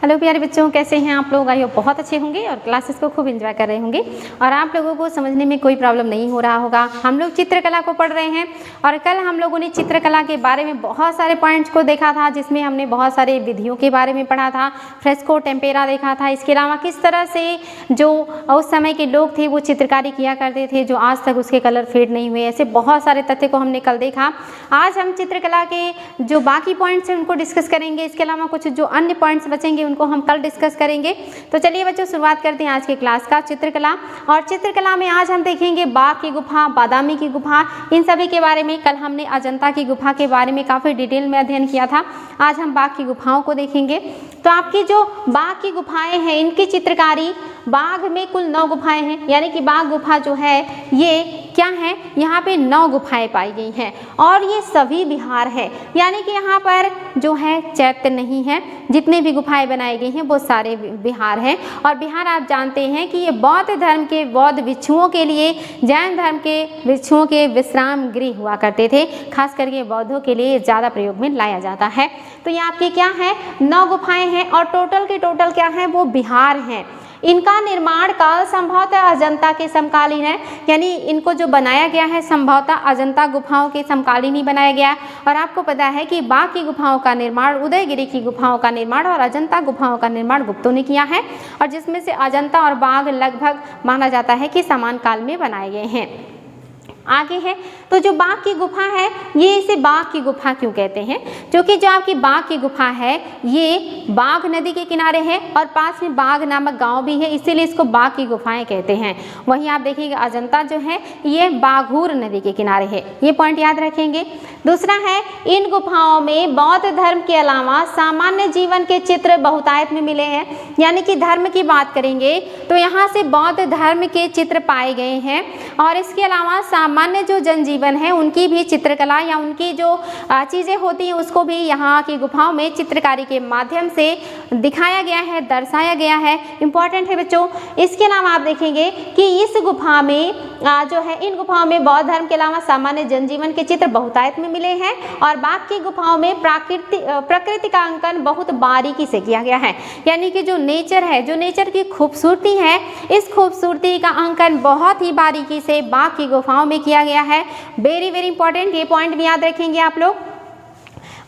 Hello प्यारे बच्चों, कैसे हैं आप लोग? आई होप बहुत अच्छे होंगे और क्लासेस को खूब एंजॉय कर रहे होंगे और आप लोगों को समझने में कोई प्रॉब्लम नहीं हो रहा होगा। हम लोग चित्रकला को पढ़ रहे हैं और कल हम लोगों ने चित्रकला के बारे में बहुत सारे पॉइंट्स को देखा था, जिसमें हमने बहुत सारे विधियों के बारे में पढ़ा था, फ्रेस्को, टेम्पेरा देखा था। इसके अलावा किस तरह से जो उस समय के लोग थे वो चित्रकारी किया करते थे, जो आज तक उसके कलर फेड नहीं हुए। ऐसे बहुत सारे तथ्य को हमने कल देखा। आज हम चित्रकला के जो बाकी पॉइंट्स हैं उनको डिस्कस करेंगे। इसके अलावा कुछ जो अन्य पॉइंट्स बचेंगे उनको हम कल डिस्कस करेंगे। तो चलिए बच्चों, शुरुआत करते हैं आज के क्लास का चित्रकला। और चित्रकला में आज हम देखेंगे बाघ की गुफा, बादामी की गुफा, इन सभी के बारे में। कल हमने अजंता की गुफा के बारे में काफ़ी डिटेल में अध्ययन किया था। आज हम बाघ की गुफाओं को देखेंगे। तो आपकी जो बाघ की गुफाएं हैं, इनकी चित्रकारी, बाघ में कुल 9 गुफाएं हैं, यानी कि बाघ गुफा जो है ये क्या है, यहाँ पे 9 गुफाएं पाई गई हैं और ये सभी बिहार है, यानी कि यहाँ पर जो है चैत्य नहीं है। जितने भी गुफाएं बनाई गई हैं वो सारे बिहार हैं। और बिहार आप जानते हैं कि ये बौद्ध धर्म के बौद्ध भिक्षुओं के लिए, जैन धर्म के भिक्षुओं के विश्राम गृह हुआ करते थे। खास करके बौद्धों के लिए ज़्यादा प्रयोग में लाया जाता है। तो ये आपके क्या है, 9 गुफाएं हैं और टोटल के टोटल क्या है, वो बिहार हैं। इनका निर्माण काल संभवतः अजंता के समकालीन है, यानी इनको जो बनाया गया है संभवतः अजंता गुफाओं के समकालीन ही बनाया गया। और आपको पता है कि बाघ की गुफाओं का निर्माण, उदयगिरी की गुफाओं का निर्माण और अजंता गुफाओं का निर्माण गुप्तों ने किया है, और जिसमें से अजंता और बाघ लगभग माना जाता है कि समान काल में बनाए गए हैं। आगे है तो जो बाघ की गुफा है, ये इसे बाघ की गुफा क्यों कहते हैं? क्योंकि जो आपकी बाघ की गुफा है ये बाघ नदी के किनारे है और पास में बाघ नामक गांव भी है, इसीलिए इसको बाघ की गुफाएं कहते हैं। वहीं आप देखिएगा अजंता जो है ये बाघूर नदी के किनारे है, ये पॉइंट याद रखेंगे। दूसरा है, इन गुफाओं में बौद्ध धर्म के अलावा सामान्य जीवन के चित्र बहुतायत में मिले हैं, यानी कि धर्म की बात करेंगे तो यहाँ से बौद्ध धर्म के चित्र पाए गए हैं। और इसके अलावा सामान्य जो जनजीवन है उनकी भी चित्रकला या उनकी जो चीज़ें होती हैं उसको भी यहाँ की गुफाओं में चित्रकारी के माध्यम से दिखाया गया है, दर्शाया गया है। इम्पॉर्टेंट है बच्चों। इसके अलावा आप देखेंगे कि इस गुफा में जो है, इन गुफाओं में बौद्ध धर्म के अलावा सामान्य जनजीवन के चित्र बहुतायत में मिले हैं और बाघ की गुफाओं में प्रकृति का अंकन बहुत बारीकी से किया गया है, यानी कि जो नेचर है, जो नेचर की खूबसूरती है, इस खूबसूरती का अंकन बहुत ही बारीकी से बाघ की गुफाओं में किया गया है। वेरी वेरी इंपॉर्टेंट, ये पॉइंट भी याद रखेंगे आप लोग।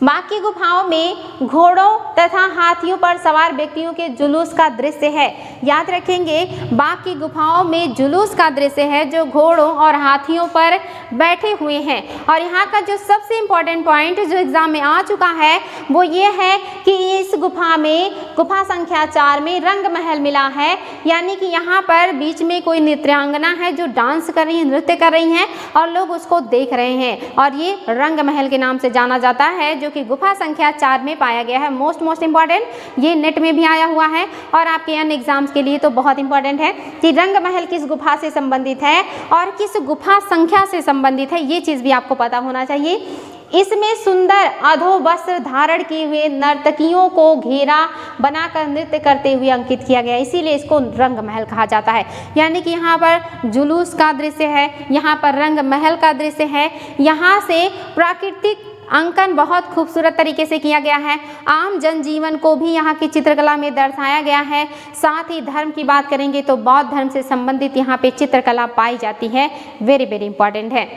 बाघ की गुफाओं में घोड़ों तथा हाथियों पर सवार व्यक्तियों के जुलूस का दृश्य है। याद रखेंगे, बाघ की गुफाओं में जुलूस का दृश्य है जो घोड़ों और हाथियों पर बैठे हुए हैं। और यहाँ का जो सबसे इम्पोर्टेंट पॉइंट जो एग्जाम में आ चुका है वो ये है कि इस गुफा में, गुफा संख्या 4 में रंग महल मिला है, यानी कि यहाँ पर बीच में कोई नृत्यांगना है जो डांस कर रही है, नृत्य कर रही हैं और लोग उसको देख रहे हैं, और ये रंग महल के नाम से जाना जाता है, जो कि गुफा संख्या 4 में पाया गया है। मोस्ट इम्पॉर्टेंट, ये नेट में भी आया हुआ है और आपके अन्य एग्जाम्स के लिए तो बहुत इंपॉर्टेंट है कि रंग महल किस गुफा से संबंधित है और किस गुफा संख्या से संबंधित है, ये चीज़ भी आपको पता होना चाहिए। इसमें सुंदर अधो वस्त्र धारण किए हुए नर्तकियों को घेरा बनाकर नृत्य करते हुए अंकित किया गया, इसीलिए इसको रंग महल कहा जाता है। यानी कि यहाँ पर जुलूस का दृश्य है, यहाँ पर रंग महल का दृश्य है, यहाँ से प्राकृतिक अंकन बहुत खूबसूरत तरीके से किया गया है। आम जनजीवन को भी यहाँ की चित्रकला में दर्शाया गया है। साथ ही धर्म की बात करेंगे तो बौद्ध धर्म से संबंधित यहाँ पे चित्रकला पाई जाती है। वेरी वेरी इंपॉर्टेंट है।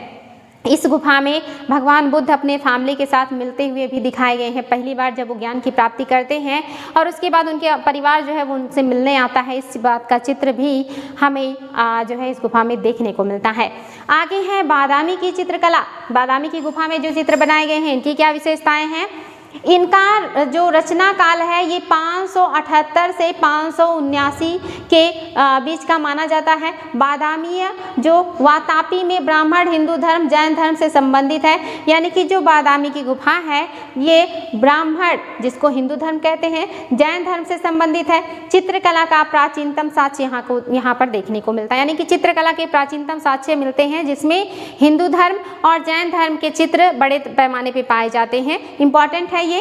इस गुफा में भगवान बुद्ध अपने फैमिली के साथ मिलते हुए भी दिखाए गए हैं। पहली बार जब वो ज्ञान की प्राप्ति करते हैं और उसके बाद उनके परिवार जो है वो उनसे मिलने आता है, इस बात का चित्र भी हमें जो है इस गुफा में देखने को मिलता है। आगे है बादामी की चित्रकला। बादामी की गुफा में जो चित्र बनाए गए हैं इनकी क्या विशेषताएं हैं? इनका जो रचना काल है ये 578 से 579 के बीच का माना जाता है। बादामीय जो वातापी में ब्राह्मण, हिंदू धर्म, जैन धर्म से संबंधित है, यानी कि जो बादामी की गुफा है ये ब्राह्मण, जिसको हिंदू धर्म कहते हैं, जैन धर्म से संबंधित है। चित्रकला का प्राचीनतम साक्ष्य यहाँ पर देखने को मिलता है, यानी कि चित्रकला के प्राचीनतम साक्ष्य मिलते हैं जिसमें हिंदू धर्म और जैन धर्म के चित्र बड़े पैमाने पर पाए जाते हैं। इंपॉर्टेंट है ये।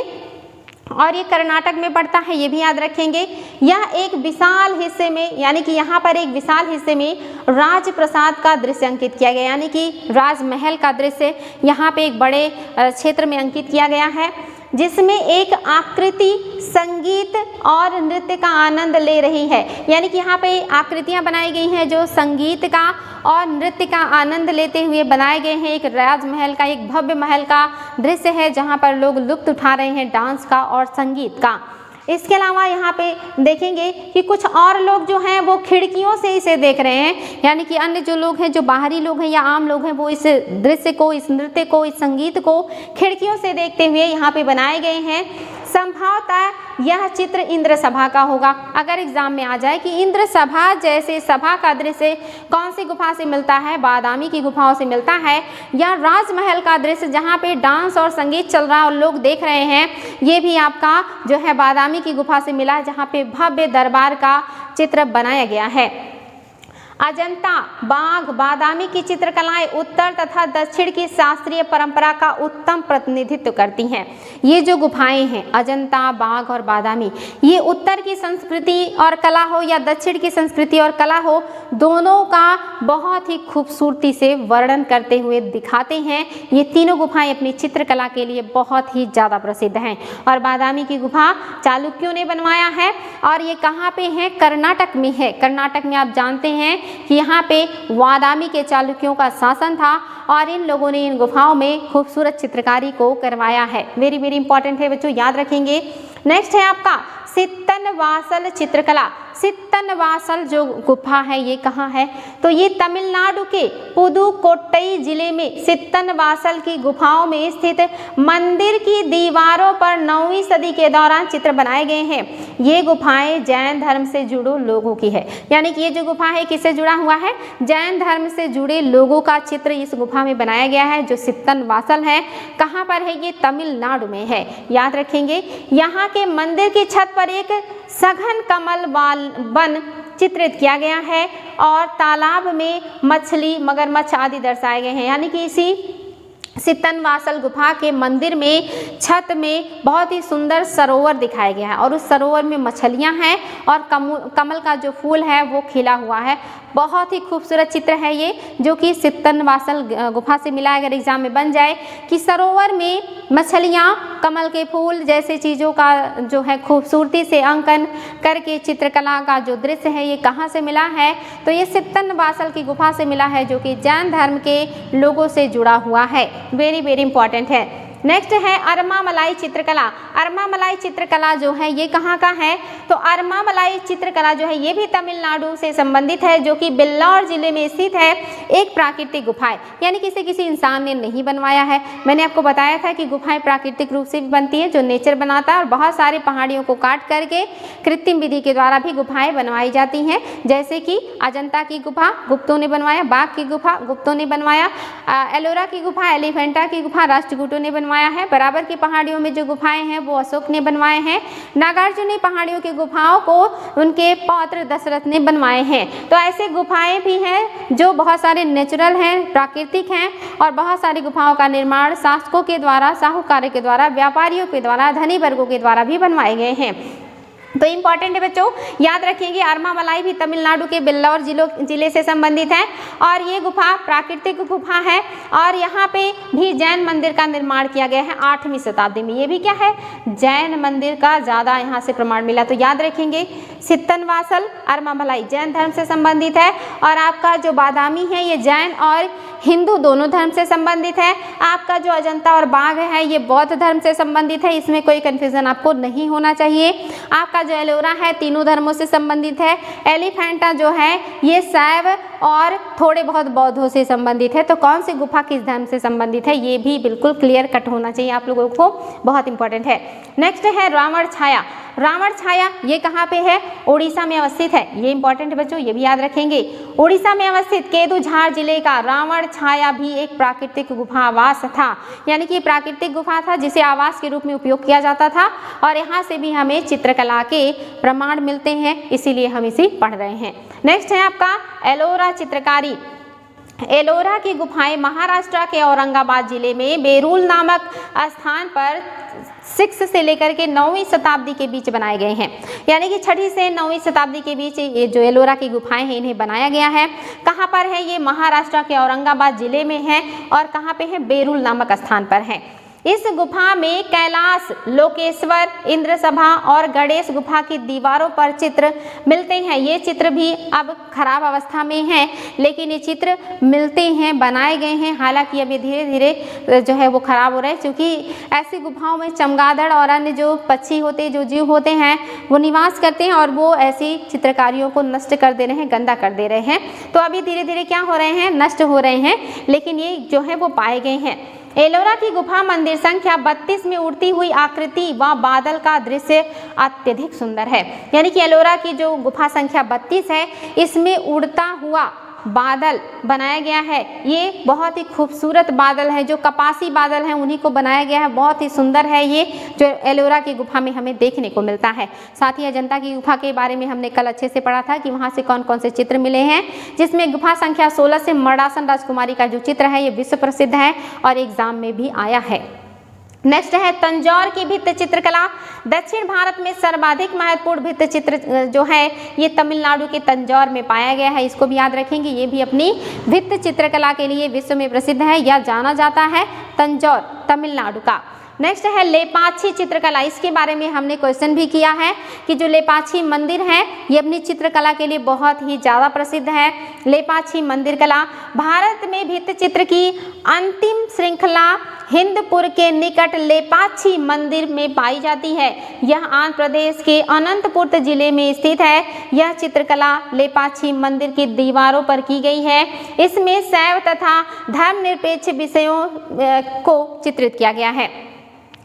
और ये कर्नाटक में पड़ता है, ये भी याद रखेंगे। यह एक विशाल हिस्से में, यानी कि यहाँ पर एक विशाल हिस्से में राजप्रसाद का दृश्य अंकित किया गया, यानी कि राजमहल का दृश्य यहाँ पे एक बड़े क्षेत्र में अंकित किया गया है। जिसमें एक आकृति संगीत और नृत्य का आनंद ले रही है। यानी कि यहाँ पे आकृतियाँ बनाई गई हैं जो संगीत का और नृत्य का आनंद लेते हुए बनाए गए हैं। एक राजमहल का, एक भव्य महल का दृश्य है जहाँ पर लोग लुत्फ उठा रहे हैं डांस का और संगीत का। इसके अलावा यहाँ पे देखेंगे कि कुछ और लोग जो हैं वो खिड़कियों से इसे देख रहे हैं। यानी कि अन्य जो लोग हैं, जो बाहरी लोग हैं या आम लोग हैं, वो इस दृश्य को, इस नृत्य को, इस संगीत को खिड़कियों से देखते हुए यहाँ पे बनाए गए हैं। संभवतः यह चित्र इंद्र सभा का होगा। अगर एग्जाम में आ जाए कि इंद्र सभा जैसे सभा का दृश्य कौन सी गुफा से मिलता है, बादामी की गुफाओं से मिलता है, या राजमहल का दृश्य जहाँ पे डांस और संगीत चल रहा है और लोग देख रहे हैं, ये भी आपका जो है बादामी की गुफा से मिला है जहाँ पे भव्य दरबार का चित्र बनाया गया है। अजंता, बाघ, बादामी की चित्रकलाएं उत्तर तथा दक्षिण की शास्त्रीय परंपरा का उत्तम प्रतिनिधित्व करती हैं। ये जो गुफाएं हैं अजंता, बाघ और बादामी, ये उत्तर की संस्कृति और कला हो या दक्षिण की संस्कृति और कला हो, दोनों का बहुत ही खूबसूरती से वर्णन करते हुए दिखाते हैं। ये तीनों गुफाएं अपनी चित्रकला के लिए बहुत ही ज़्यादा प्रसिद्ध हैं। और बादामी की गुफा चालुक्यों ने बनवाया है और ये कहाँ पे है? कर्नाटक में है। कर्नाटक में आप जानते हैं कि यहाँ पे बादामी के चालुक्यों का शासन था और इन लोगों ने इन गुफाओं में खूबसूरत चित्रकारी को करवाया है। वेरी वेरी इंपॉर्टेंट है बच्चों, याद रखेंगे। नेक्स्ट है आपका सित्तनवासल चित्रकला। सित्तनवासल जो गुफा है ये कहाँ है? तो ये तमिलनाडु के पुदुकोट्टई जिले में सित्तनवासल की गुफाओं में स्थित मंदिर की दीवारों पर 9वीं सदी के दौरान चित्र बनाए गए हैं। ये गुफाएं जैन धर्म से जुड़े लोगों की है। यानी कि ये जो गुफा है किससे जुड़ा हुआ है? जैन धर्म से जुड़े लोगों का चित्र इस गुफा में बनाया गया है जो सित्तनवासल है। कहाँ पर है? ये तमिलनाडु में है, याद रखेंगे। यहाँ के मंदिर की छत पर एक सघन कमल वन चित्रित किया गया है और तालाब में मछली, मगरमच्छ आदि दर्शाए गए हैं। यानी कि इसी सित्तनवासल गुफा के मंदिर में छत में बहुत ही सुंदर सरोवर दिखाया गया है और उस सरोवर में मछलियां हैं और कमल का जो फूल है वो खिला हुआ है। बहुत ही खूबसूरत चित्र है ये जो कि सित्तनवासल गुफा से मिला है। अगर एग्जाम में बन जाए कि सरोवर में मछलियां, कमल के फूल जैसे चीज़ों का जो है खूबसूरती से अंकन करके चित्रकला का जो दृश्य है ये कहाँ से मिला है? तो ये सित्तनवासल की गुफा से मिला है जो कि जैन धर्म के लोगों से जुड़ा हुआ है। वेरी वेरी इंपॉर्टेंट है। नेक्स्ट है अरमामलाई चित्रकला। अरमामलाई चित्रकला जो है ये कहाँ का है? तो अरमामलाई चित्रकला जो है ये भी तमिलनाडु से संबंधित है जो कि बिल्लौर जिले में स्थित है। एक प्राकृतिक गुफा है, यानी किसी इंसान ने नहीं बनवाया है। मैंने आपको बताया था कि गुफाएं प्राकृतिक रूप से भी बनती हैं जो नेचर बनाता है और बहुत सारे पहाड़ियों को काट करके कृत्रिम विधि के द्वारा भी गुफाएं बनवाई जाती हैं। जैसे कि अजंता की गुफा गुप्तों ने बनवाया, बाघ की गुफा गुप्तों ने बनवाया, एलोरा की गुफा, एलिफेंटा की गुफा राष्ट्रकूटों ने बनवाया है। बराबर की पहाड़ियों में जो गुफाएं हैं वो अशोक ने बनवाए हैं। नागार्जुनी पहाड़ियों की गुफाओं को उनके पौत्र दशरथ ने बनवाए हैं। तो ऐसे गुफाएं भी हैं जो बहुत सारे नेचुरल हैं, प्राकृतिक हैं और बहुत सारी गुफाओं का निर्माण शासकों के द्वारा, साहूकारों के द्वारा, व्यापारियों के द्वारा, धनी वर्गों के द्वारा भी बनवाए गए हैं। तो इंपॉर्टेंट है बच्चों, याद रखिएगा अरमामलाई भी तमिलनाडु के बिल्लौर जिले से संबंधित है और ये गुफा प्राकृतिक गुफा है और यहाँ पे भी जैन मंदिर का निर्माण किया गया है 8वीं शताब्दी में। ये भी क्या है? जैन मंदिर का ज़्यादा यहाँ से प्रमाण मिला। तो याद रखेंगे सित्तनवासल अरमामलाई जैन धर्म से संबंधित है और आपका जो बादामी है ये जैन और हिंदू दोनों धर्म से संबंधित है। आपका जो अजंता और बाघ है ये बौद्ध धर्म से संबंधित है, इसमें कोई कन्फ्यूजन आपको नहीं होना चाहिए। आपका जो एलोरा है तीनों धर्मों से संबंधित है। एलिफेंटा जो है ये शैव और थोड़े बहुत बौद्धों से संबंधित है। तो कौन सी गुफा किस धर्म से संबंधित है ये भी बिल्कुल क्लियर कट होना चाहिए आप लोगों को, बहुत इंपॉर्टेंट है। नेक्स्ट है रावण छाया। रावण छाया ये कहाँ पे है? उड़ीसा में अवस्थित है। ये इंपॉर्टेंट है बच्चों, ये भी याद रखेंगे। उड़ीसा में अवस्थित केदुझाड़ जिले का रावण छाया भी एक प्राकृतिक गुफा आवास था। यानी कि प्राकृतिक गुफा था जिसे आवास के रूप में उपयोग किया जाता था और यहाँ से भी हमें चित्रकला के प्रमाण मिलते हैं, इसीलिए हम इसे पढ़ रहे हैं। नेक्स्ट है आपका एलोरा चित्रकारी। एलोरा की गुफाएं महाराष्ट्र के औरंगाबाद जिले में बेरूल नामक स्थान पर 6 से लेकर के 9वीं शताब्दी के बीच बनाए गए हैं। यानी कि 6वीं से 9वीं शताब्दी के बीच ये जो एलोरा की गुफाएं हैं इन्हें बनाया गया है। कहाँ पर है? ये महाराष्ट्र के औरंगाबाद जिले में है और कहाँ पे है? बेरूल नामक स्थान पर है। इस गुफा में कैलाश, लोकेश्वर, इंद्रसभा और गणेश गुफा की दीवारों पर चित्र मिलते हैं। ये चित्र भी अब खराब अवस्था में हैं, लेकिन ये चित्र मिलते हैं, बनाए गए हैं। हालांकि अभी धीरे धीरे जो है वो खराब हो रहे हैं, क्योंकि ऐसी गुफाओं में चमगादड़ और अन्य जो पक्षी होते, जो जीव होते हैं, वो निवास करते हैं और वो ऐसी चित्रकारियों को नष्ट कर दे रहे हैं, गंदा कर दे रहे हैं। तो अभी धीरे धीरे क्या हो रहे हैं, नष्ट हो रहे हैं, लेकिन ये जो है वो पाए गए हैं। एलोरा की गुफा मंदिर संख्या 32 में उड़ती हुई आकृति व बादल का दृश्य अत्यधिक सुंदर है। यानी कि एलोरा की जो गुफा संख्या 32 है, इसमें उड़ता हुआ बादल बनाया गया है। ये बहुत ही खूबसूरत बादल है, जो कपासी बादल हैं उन्हीं को बनाया गया है। बहुत ही सुंदर है ये, जो एलोरा की गुफा में हमें देखने को मिलता है। साथ ही अजंता की गुफा के बारे में हमने कल अच्छे से पढ़ा था कि वहाँ से कौन कौन से चित्र मिले हैं, जिसमें गुफा संख्या 16 से मर्दासन राजकुमारी का जो चित्र है ये विश्व प्रसिद्ध है और एग्जाम में भी आया है। नेक्स्ट है तंजौर की भित्ति चित्रकला। दक्षिण भारत में सर्वाधिक महत्वपूर्ण भित्ति चित्र जो है ये तमिलनाडु के तंजौर में पाया गया है। इसको भी याद रखेंगे, ये भी अपनी भित्ति चित्रकला के लिए विश्व में प्रसिद्ध है या जाना जाता है, तंजौर तमिलनाडु का। नेक्स्ट है लेपाक्षी चित्रकला। इसके बारे में हमने क्वेश्चन भी किया है कि जो लेपाक्षी मंदिर है ये अपनी चित्रकला के लिए बहुत ही ज़्यादा प्रसिद्ध है। लेपाक्षी मंदिर कला भारत में भित्ति चित्र की अंतिम श्रृंखला हिंदपुर के निकट लेपाक्षी मंदिर में पाई जाती है। यह आंध्र प्रदेश के अनंतपुर जिले में स्थित है। यह चित्रकला लेपाक्षी मंदिर की दीवारों पर की गई है। इसमें शैव तथा धर्मनिरपेक्ष विषयों को चित्रित किया गया है।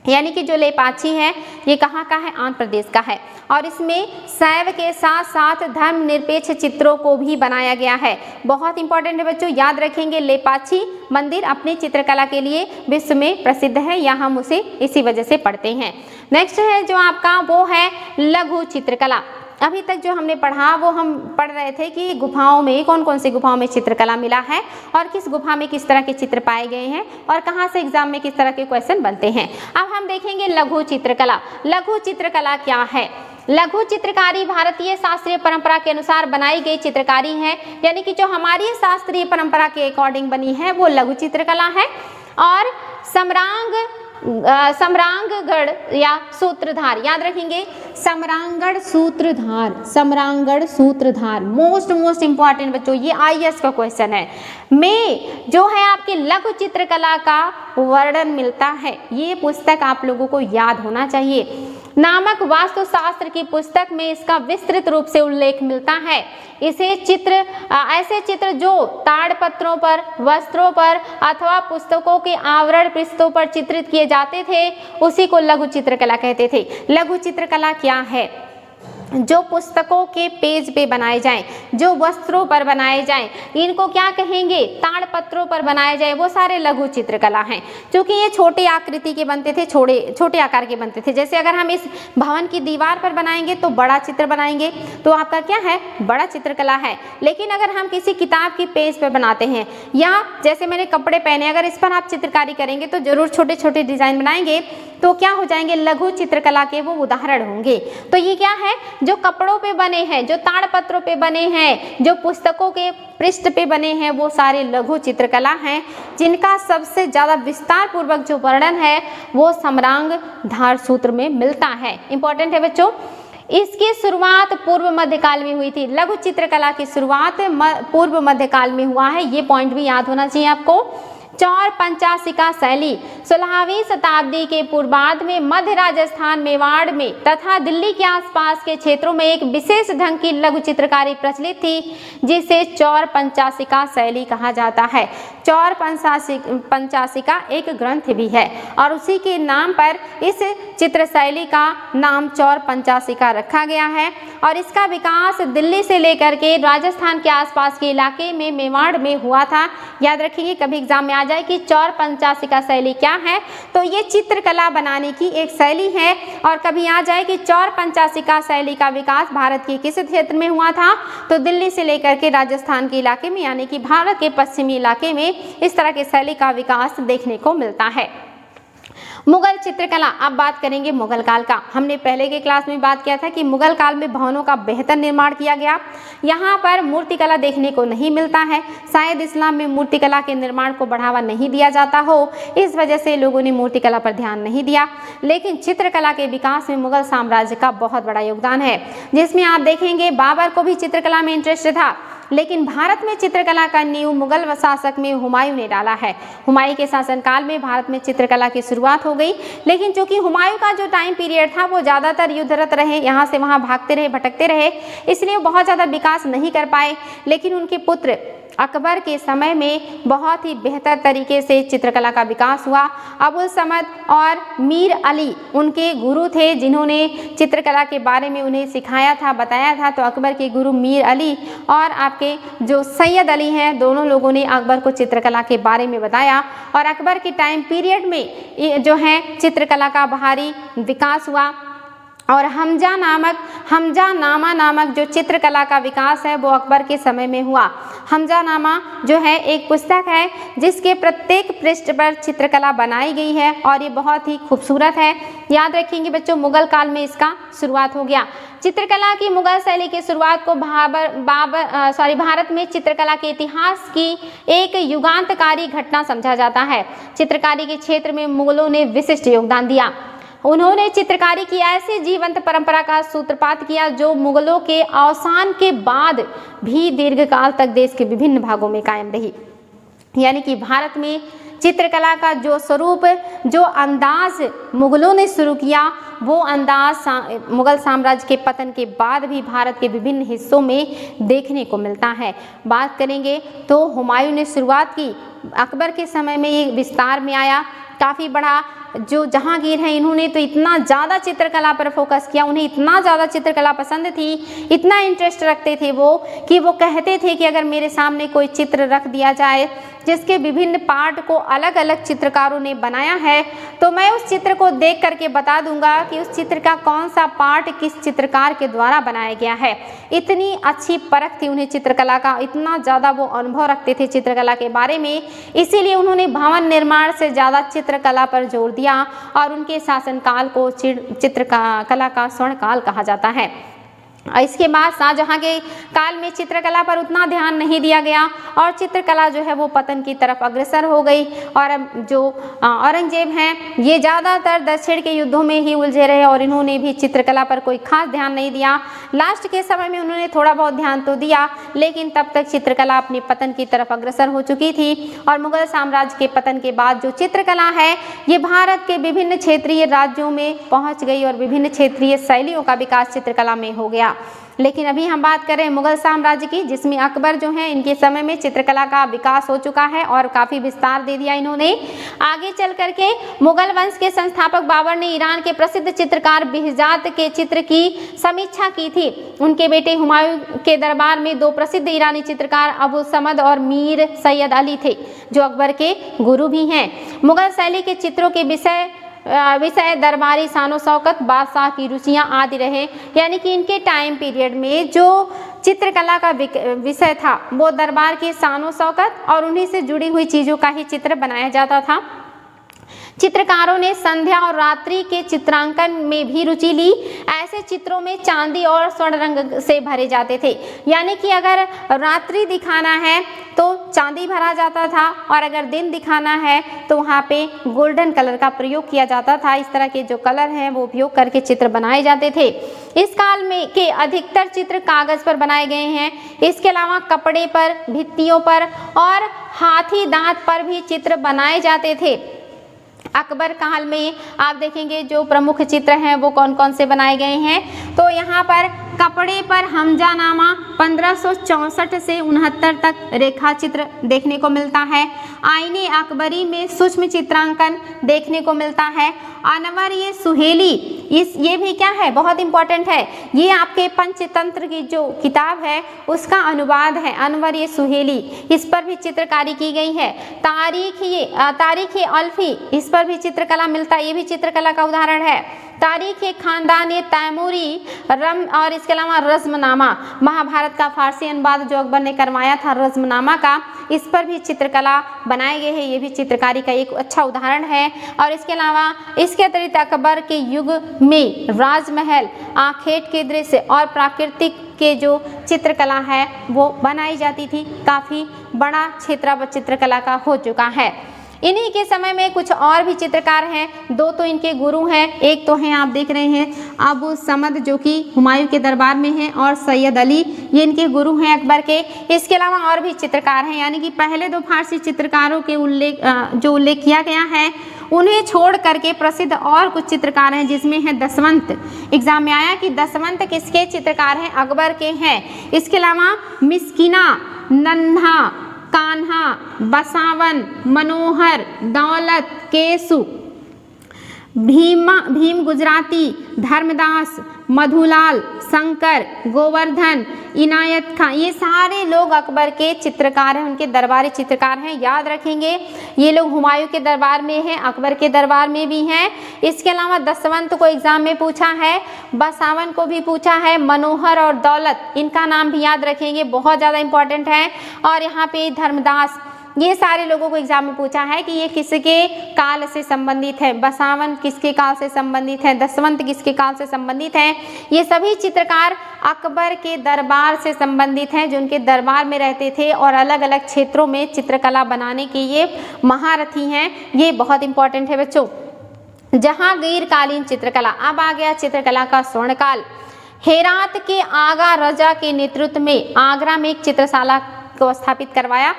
यानी कि जो लेपाक्षी है ये कहाँ का है, आंध्र प्रदेश का है, और इसमें शैव के साथ साथ धर्मनिरपेक्ष चित्रों को भी बनाया गया है। बहुत इंपॉर्टेंट है बच्चों, याद रखेंगे। लेपाक्षी मंदिर अपनी चित्रकला के लिए विश्व में प्रसिद्ध है, या हम उसे इसी वजह से पढ़ते हैं। नेक्स्ट है जो आपका वो है लघु चित्रकला। अभी तक जो हमने पढ़ा वो हम पढ़ रहे थे कि गुफाओं में कौन कौन सी गुफाओं में चित्रकला मिला है और किस गुफा में किस तरह के चित्र पाए गए हैं और कहाँ से एग्जाम में किस तरह के क्वेश्चन बनते हैं। अब हम देखेंगे लघु चित्रकला। लघु चित्रकला क्या है? लघु चित्रकारी भारतीय शास्त्रीय परंपरा के अनुसार बनाई गई चित्रकारी है। यानी कि जो हमारी शास्त्रीय परंपरा के अकॉर्डिंग बनी है वो लघु चित्रकला है। और सम्रांगगढ़ या सूत्रधार, याद रखेंगे, सम्रांगढ़ सूत्रधार, सम्रांगढ़ सूत्रधार मोस्ट इंपॉर्टेंट बच्चों, ये IAS का क्वेश्चन है। में जो है आपकी लघु चित्रकला का वर्णन मिलता है। ये पुस्तक आप लोगों को याद होना चाहिए। नामक वास्तुशास्त्र की पुस्तक में इसका विस्तृत रूप से उल्लेख मिलता है। इसे ऐसे चित्र जो ताड़पत्रों पर, वस्त्रों पर अथवा पुस्तकों के आवरण पृष्ठों पर चित्रित किए जाते थे उसी को लघु चित्रकला कहते थे। लघु चित्रकला क्या है? जो पुस्तकों के पेज पे बनाए जाएं, जो वस्त्रों पर बनाए जाएं, इनको क्या कहेंगे? ताड़पत्रों पर बनाए जाए, वो सारे लघु चित्रकला हैं। क्योंकि ये छोटे आकृति के बनते थे, छोटे आकार के बनते थे। जैसे अगर हम इस भवन की दीवार पर बनाएंगे तो बड़ा चित्र बनाएंगे, तो आपका क्या है? बड़ा चित्रकला है। लेकिन अगर हम किसी किताब की पेज पर बनाते हैं, या जैसे मैंने कपड़े पहने, अगर इस पर आप चित्रकारी करेंगे तो जरूर छोटे छोटे डिजाइन बनाएंगे, तो क्या हो जाएंगे? लघु चित्रकला के वो उदाहरण होंगे। तो ये क्या है? जो कपड़ों पे बने हैं, जो ताड़पत्रों पे बने हैं, जो पुस्तकों के पृष्ठ पे बने हैं, वो सारे लघु चित्रकला हैं, जिनका सबसे ज्यादा विस्तार पूर्वक जो वर्णन है वो सम्रांगधार सूत्र में मिलता है। इंपॉर्टेंट है बच्चों। इसकी शुरुआत पूर्व मध्यकाल में हुई थी। लघु चित्रकला की शुरुआत पूर्व मध्यकाल में हुआ है, ये पॉइंट भी याद होना चाहिए आपको। चौर पंचाशिका शैली 16वीं शताब्दी के पूर्वार्ध में मध्य राजस्थान, मेवाड़ में तथा दिल्ली के आसपास के क्षेत्रों में एक विशेष ढंग की लघु चित्रकारी प्रचलित थी, जिसे चौर पंचाशिका शैली कहा जाता है। चौर पंचाशिका एक ग्रंथ भी है और उसी के नाम पर इस चित्र शैली का नाम चौर पंचाशिका रखा गया है। और इसका विकास दिल्ली से लेकर के राजस्थान के आसपास के इलाके में, मेवाड़ में हुआ था। याद रखिए, कभी एग्जाम में आ जाए कि चौर पंचाशिका शैली क्या है, तो ये चित्रकला बनाने की एक शैली है। और कभी आ जाए कि चौर पंचाशिका शैली का विकास भारत के किस क्षेत्र में हुआ था, तो दिल्ली से लेकर के राजस्थान के इलाके में, यानी कि भारत के पश्चिमी इलाके में इस तरह की शैली का विकास देखने को मिलता है। मुगल चित्रकला। अब बात करेंगे मुगल काल का। हमने पहले के क्लास में बात किया था कि मुगल काल में भवनों का बेहतर निर्माण किया गया। यहाँ पर मूर्तिकला देखने को नहीं मिलता है, शायद इस्लाम में मूर्तिकला के निर्माण को बढ़ावा नहीं दिया जाता हो, इस वजह से लोगों ने मूर्तिकला पर ध्यान नहीं दिया। लेकिन चित्रकला के विकास में मुगल साम्राज्य का बहुत बड़ा योगदान है, जिसमें आप देखेंगे बाबर को भी चित्रकला में इंटरेस्ट था, लेकिन भारत में चित्रकला का नींव मुगल शासक में हुमायूं ने डाला है। हुमायूं के शासनकाल में भारत में चित्रकला की शुरुआत हो गई, लेकिन चूंकि हुमायूं का जो टाइम पीरियड था वो ज़्यादातर युद्धरत रहे, यहाँ से वहाँ भागते रहे, भटकते रहे, इसलिए बहुत ज़्यादा विकास नहीं कर पाए। लेकिन उनके पुत्र अकबर के समय में बहुत ही बेहतर तरीके से चित्रकला का विकास हुआ। अबुल समद और मीर अली उनके गुरु थे, जिन्होंने चित्रकला के बारे में उन्हें सिखाया था, बताया था। तो अकबर के गुरु मीर अली और आपके जो सैयद अली हैं, दोनों लोगों ने अकबर को चित्रकला के बारे में बताया, और अकबर के टाइम पीरियड में जो है चित्रकला का भारी विकास हुआ। और हमजानामा नामक जो चित्रकला का विकास है वो अकबर के समय में हुआ। हमजानामा जो है एक पुस्तक है जिसके प्रत्येक पृष्ठ पर चित्रकला बनाई गई है और ये बहुत ही खूबसूरत है। याद रखेंगे बच्चों, मुगल काल में इसका शुरुआत हो गया। चित्रकला की मुगल शैली की शुरुआत को भारत में चित्रकला के इतिहास की एक युगांतकारी घटना समझा जाता है। चित्रकारी के क्षेत्र में मुगलों ने विशिष्ट योगदान दिया। उन्होंने चित्रकारी की ऐसी जीवंत परंपरा का सूत्रपात किया जो मुगलों के अवसान के बाद भी दीर्घकाल तक देश के विभिन्न भागों में कायम रही। यानी कि भारत में चित्रकला का जो स्वरूप, जो अंदाज मुगलों ने शुरू किया, वो अंदाज मुगल साम्राज्य के पतन के बाद भी भारत के विभिन्न हिस्सों में देखने को मिलता है। बात करेंगे तो हुमायूं ने शुरुआत की, अकबर के समय में ये विस्तार में आया। काफ़ी बड़ा जो जहांगीर हैं, इन्होंने तो इतना ज़्यादा चित्रकला पर फोकस किया, उन्हें इतना ज़्यादा चित्रकला पसंद थी, इतना इंटरेस्ट रखते थे वो कि वो कहते थे कि अगर मेरे सामने कोई चित्र रख दिया जाए जिसके विभिन्न पार्ट को अलग अलग चित्रकारों ने बनाया है, तो मैं उस चित्र को देख करके बता दूंगा कि उस चित्र का कौन सा पार्ट किस चित्रकार के द्वारा बनाया गया है। इतनी अच्छी परख थी उन्हें चित्रकला का, इतना ज़्यादा वो अनुभव रखते थे चित्रकला के बारे में, इसीलिए उन्होंने भवन निर्माण से ज़्यादा चित्रकला पर जोर दिया और उनके शासनकाल को चित्रकला का स्वर्ण काल कहा जाता है। इसके बाद शाहजहां के काल में चित्रकला पर उतना ध्यान नहीं दिया गया और चित्रकला जो है वो पतन की तरफ अग्रसर हो गई। और जो औरंगजेब हैं, ये ज़्यादातर दक्षिण के युद्धों में ही उलझे रहे और इन्होंने भी चित्रकला पर कोई खास ध्यान नहीं दिया। लास्ट के समय में उन्होंने थोड़ा बहुत ध्यान तो दिया, लेकिन तब तक चित्रकला अपने पतन की तरफ अग्रसर हो चुकी थी। और मुगल साम्राज्य के पतन के बाद जो चित्रकला है ये भारत के विभिन्न क्षेत्रीय राज्यों में पहुँच गई और विभिन्न क्षेत्रीय शैलियों का विकास चित्रकला में हो गया। लेकिन अभी हम बात करें मुगल साम्राज्य की, जिसमें अकबर जो हैं इनके समय में चित्रकला का विकास हो चुका है और काफ़ी विस्तार दे दिया इन्होंने। आगे चल करके मुगल वंश के संस्थापक बाबर ने ईरान के प्रसिद्ध चित्रकार बिहजात के चित्र की समीक्षा की थी। उनके बेटे हुमायूं के दरबार में दो प्रसिद्ध ईरानी चित्रकार अबुल समद और मीर सैयद अली थे, जो अकबर के गुरु भी हैं। मुगल शैली के चित्रों के विषय दरबारी शानो शौकत, बादशाह की रुचियाँ आदि रहे। यानी कि इनके टाइम पीरियड में जो चित्रकला का विषय था वो दरबार की शानो शौकत और उन्हीं से जुड़ी हुई चीज़ों का ही चित्र बनाया जाता था। चित्रकारों ने संध्या और रात्रि के चित्रांकन में भी रुचि ली। ऐसे चित्रों में चांदी और स्वर्ण रंग से भरे जाते थे। यानी कि अगर रात्रि दिखाना है तो चांदी भरा जाता था और अगर दिन दिखाना है तो वहाँ पे गोल्डन कलर का प्रयोग किया जाता था। इस तरह के जो कलर हैं वो उपयोग करके चित्र बनाए जाते थे। इस काल में के अधिकतर चित्र कागज़ पर बनाए गए हैं। इसके अलावा कपड़े पर, भित्तियों पर और हाथी दांत पर भी चित्र बनाए जाते थे। अकबर काल में आप देखेंगे जो प्रमुख चित्र हैं वो कौन कौन से बनाए गए हैं। तो यहाँ पर कपड़े पर हमजानामा 1564 से 69 तक रेखा चित्र देखने को मिलता है। आईने अकबरी में सूक्ष्म चित्रांकन देखने को मिलता है। अनवर ये सुहेली, ये भी क्या है, बहुत इंपॉर्टेंट है, ये आपके पंचतंत्र की जो किताब है उसका अनुवाद है, अनवर ये सुहेली, इस पर भी चित्रकारी की गई है। तारीख ये अल्फी, इस पर भी चित्रकला मिलता है, ये भी चित्रकला का उदाहरण है। तारीख खानदान तैमूरी रम और इसके अलावा रज़्मनामा, महाभारत का फारसी अनुवाद जो अकबर ने करवाया था रज़्मनामा का, इस पर भी चित्रकला बनाए गए हैं। ये भी चित्रकारी का एक अच्छा उदाहरण है। और इसके अलावा इसके अतिरिक्त अकबर के युग में राजमहल, आखेट के दृश्य और प्राकृतिक के जो चित्रकला है वो बनाई जाती थी। काफ़ी बड़ा क्षेत्र चित्रकला का हो चुका है। इन्हीं के समय में कुछ और भी चित्रकार हैं, दो तो इनके गुरु हैं। एक तो हैं आप देख रहे हैं अबू समद जो कि हुमायूं के दरबार में हैं, और सैयद अली, ये इनके गुरु हैं अकबर के। इसके अलावा और भी चित्रकार हैं, यानी कि पहले दो फारसी चित्रकारों के उल्लेख किया गया है, उन्हें छोड़ करके प्रसिद्ध और कुछ चित्रकार हैं, जिसमें है दसवंत। एग्जाम में आया कि दसवंत किसके चित्रकार हैं? अकबर के हैं। इसके अलावा मिस्किना, नन्हा, कान्हा, बसावन, मनोहर, दौलत, केसु, भीम गुजराती, धर्मदास, मधुलाल, शंकर, गोवर्धन, इनायत खां, ये सारे लोग अकबर के चित्रकार हैं, उनके दरबारी चित्रकार हैं। याद रखेंगे ये लोग हुमायूं के दरबार में हैं, अकबर के दरबार में भी हैं। इसके अलावा दसवंत को एग्जाम में पूछा है, बसावन को भी पूछा है, मनोहर और दौलत, इनका नाम भी याद रखेंगे, बहुत ज़्यादा इंपॉर्टेंट है। और यहाँ पे धर्मदास, ये सारे लोगों को एग्जाम में पूछा है कि ये किसके काल से संबंधित है। बसावन किसके काल से संबंधित है, दसवंत किसके काल से संबंधित है। ये सभी चित्रकार अकबर के दरबार से संबंधित हैं, जो उनके दरबार में रहते थे और अलग अलग क्षेत्रों में चित्रकला बनाने के ये महारथी हैं। ये बहुत इंपॉर्टेंट है बच्चों। जहांगीरकालीन चित्रकला, अब आ गया चित्रकला का स्वर्णकाल। हेरात के आगा रजा के नेतृत्व में आगरा में एक चित्रशाला को स्थापित करवाया,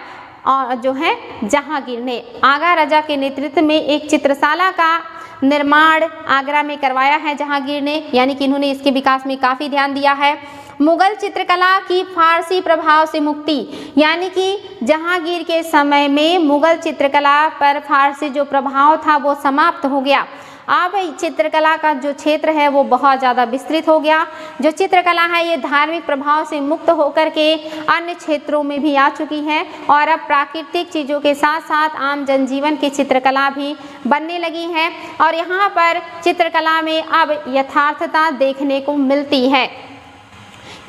और जो है जहांगीर ने आगा राजा के नेतृत्व में एक चित्रशाला का निर्माण आगरा में करवाया है जहांगीर ने, यानी कि इन्होंने इसके विकास में काफ़ी ध्यान दिया है। मुगल चित्रकला की फारसी प्रभाव से मुक्ति, यानी कि जहांगीर के समय में मुगल चित्रकला पर फारसी जो प्रभाव था वो समाप्त हो गया। अब चित्रकला का जो क्षेत्र है वो बहुत ज़्यादा विस्तृत हो गया। जो चित्रकला है ये धार्मिक प्रभाव से मुक्त होकर के अन्य क्षेत्रों में भी आ चुकी है, और अब प्राकृतिक चीज़ों के साथ साथ आम जनजीवन की चित्रकला भी बनने लगी है। और यहाँ पर चित्रकला में अब यथार्थता देखने को मिलती है।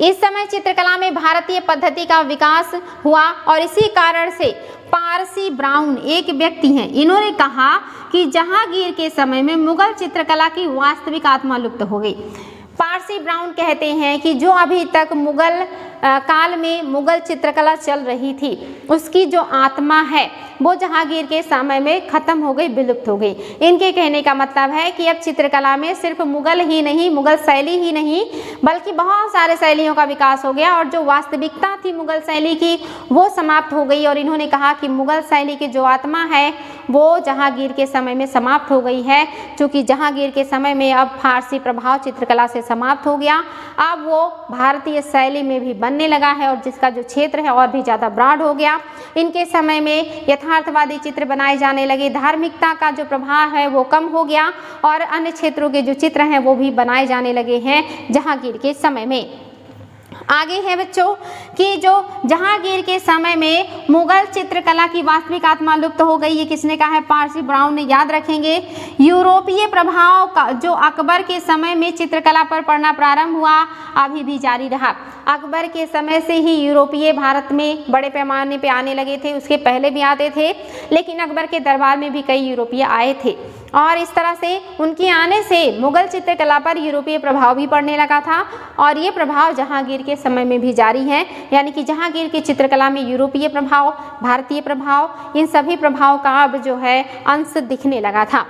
इस समय चित्रकला में भारतीय पद्धति का विकास हुआ, और इसी कारण से पारसी ब्राउन एक व्यक्ति हैं, इन्होंने कहा कि जहांगीर के समय में मुगल चित्रकला की वास्तविक आत्मा लुप्त हो गई। पारसी ब्राउन कहते हैं कि जो अभी तक मुगल काल में मुगल चित्रकला चल रही थी उसकी जो आत्मा है वो जहांगीर के समय में ख़त्म हो गई, विलुप्त हो गई। इनके कहने का मतलब है कि अब चित्रकला में सिर्फ मुगल ही नहीं, मुगल शैली ही नहीं, बल्कि बहुत सारे शैलियों का विकास हो गया, और जो वास्तविकता थी मुगल शैली की वो समाप्त हो गई। और इन्होंने कहा कि मुगल शैली की जो आत्मा है वो जहांगीर के समय में समाप्त हो गई है, क्योंकि जहांगीर के समय में अब फारसी प्रभाव चित्रकला से समाप्त हो गया। अब वो भारतीय शैली में भी बनने लगा है, और जिसका जो क्षेत्र है और भी ज़्यादा ब्रॉड हो गया। इनके समय में यथार्थवादी चित्र बनाए जाने लगे, धार्मिकता का जो प्रभाव है वो कम हो गया, और अन्य क्षेत्रों के जो चित्र हैं वो भी बनाए जाने लगे हैं जहांगीर के समय में। आगे है बच्चों कि जो जहांगीर के समय में मुगल चित्रकला की वास्तविक आत्मा लुप्त हो गई। ये किसने कहा है? पारसी ब्राउन ने। याद रखेंगे यूरोपीय प्रभाव का जो अकबर के समय में चित्रकला पर पड़ना प्रारंभ हुआ अभी भी जारी रहा। अकबर के समय से ही यूरोपीय भारत में बड़े पैमाने पे आने लगे थे, उसके पहले भी आते थे, लेकिन अकबर के दरबार में भी कई यूरोपीय आए थे, और इस तरह से उनके आने से मुगल चित्रकला पर यूरोपीय प्रभाव भी पड़ने लगा था, और ये प्रभाव जहांगीर के समय में भी जारी है। यानी कि जहांगीर की चित्रकला में यूरोपीय प्रभाव, भारतीय प्रभाव, इन सभी प्रभाव का अब जो है अंश दिखने लगा था।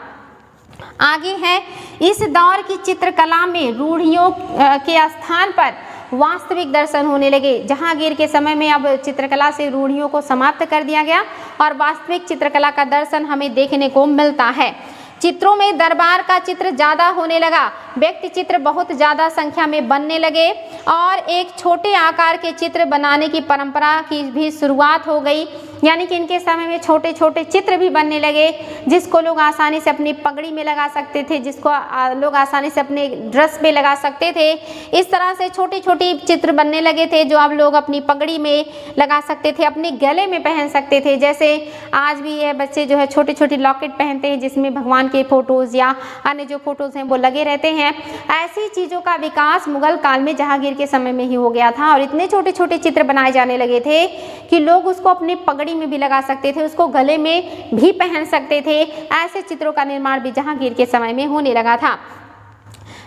आगे है इस दौर की चित्रकला में रूढ़ियों के स्थान पर वास्तविक दर्शन होने लगे। जहांगीर के समय में अब चित्रकला से रूढ़ियों को समाप्त कर दिया गया और वास्तविक चित्रकला का दर्शन हमें देखने को मिलता है। चित्रों में दरबार का चित्र ज़्यादा होने लगा, व्यक्ति चित्र बहुत ज़्यादा संख्या में बनने लगे, और एक छोटे आकार के चित्र बनाने की परंपरा की भी शुरुआत हो गई। यानी कि इनके समय में छोटे छोटे चित्र भी बनने लगे, जिसको लोग आसानी से अपनी पगड़ी में लगा सकते थे, जिसको लोग आसानी से अपने ड्रेस पे लगा सकते थे। इस तरह से छोटे छोटे चित्र बनने लगे थे जो अब लोग अपनी पगड़ी में लगा सकते थे, अपने गले में पहन सकते थे। जैसे आज भी ये बच्चे जो है छोटे छोटे लॉकेट पहनते हैं जिसमें भगवान के फोटोज या अन्य जो फोटोज हैं वो लगे रहते हैं। ऐसी चीज़ों का विकास मुगल काल में जहांगीर के समय में ही हो गया था और इतने छोटे छोटे चित्र बनाए जाने लगे थे कि लोग उसको अपनी पगड़ी में भी लगा सकते थे, उसको गले में भी पहन सकते थे। ऐसे चित्रों का निर्माण भी जहांगीर के समय में होने लगा था।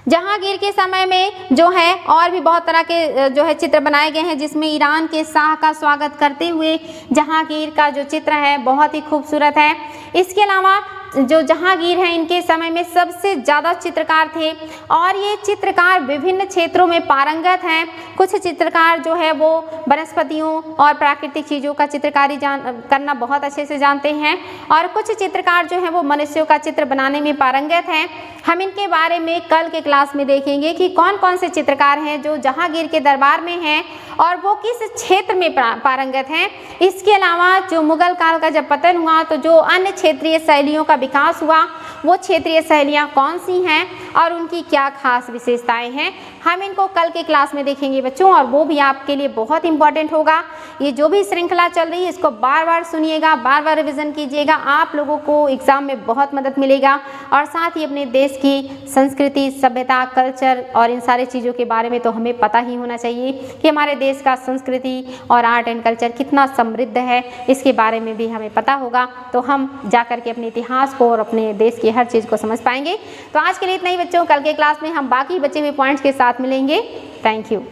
जहांगीर के समय में जो है और भी बहुत तरह के जो है चित्र बनाए गए हैं, जिसमें ईरान के शाह का स्वागत करते हुए जहांगीर का जो चित्र है बहुत ही खूबसूरत है। इसके अलावा जो जहांगीर हैं इनके समय में सबसे ज़्यादा चित्रकार थे और ये चित्रकार विभिन्न क्षेत्रों में पारंगत हैं। कुछ चित्रकार जो है वो वनस्पतियों और प्राकृतिक चीज़ों का चित्रकारी करना बहुत अच्छे से जानते हैं और कुछ चित्रकार जो हैं वो मनुष्यों का चित्र बनाने में पारंगत हैं। हम इनके बारे में कल के क्लास में देखेंगे कि कौन कौन से चित्रकार हैं जो जहांगीर के दरबार में हैं और वो किस क्षेत्र में पारंगत हैं। इसके अलावा जो मुगल काल का जब पतन हुआ तो जो अन्य क्षेत्रीय शैलियों का विकास हुआ वो क्षेत्रीय शैलियाँ कौन सी हैं और उनकी क्या खास विशेषताएं हैं, हम इनको कल के क्लास में देखेंगे बच्चों। और वो भी आपके लिए बहुत इंपॉर्टेंट होगा। ये जो भी श्रृंखला चल रही है इसको बार बार सुनिएगा, बार बार रिवीजन कीजिएगा, आप लोगों को एग्जाम में बहुत मदद मिलेगा। और साथ ही अपने देश की संस्कृति, सभ्यता, कल्चर और इन सारी चीज़ों के बारे में तो हमें पता ही होना चाहिए कि हमारे देश का संस्कृति और आर्ट एंड कल्चर कितना समृद्ध है, इसके बारे में भी हमें पता होगा। तो हम जा कर के अपने इतिहास को और अपने देश की हर चीज़ को समझ पाएंगे। तो आज के लिए इतना ही बच्चों, कल के क्लास में हम बाकी बचे हुए पॉइंट्स के साथ मिलेंगे। Thank you.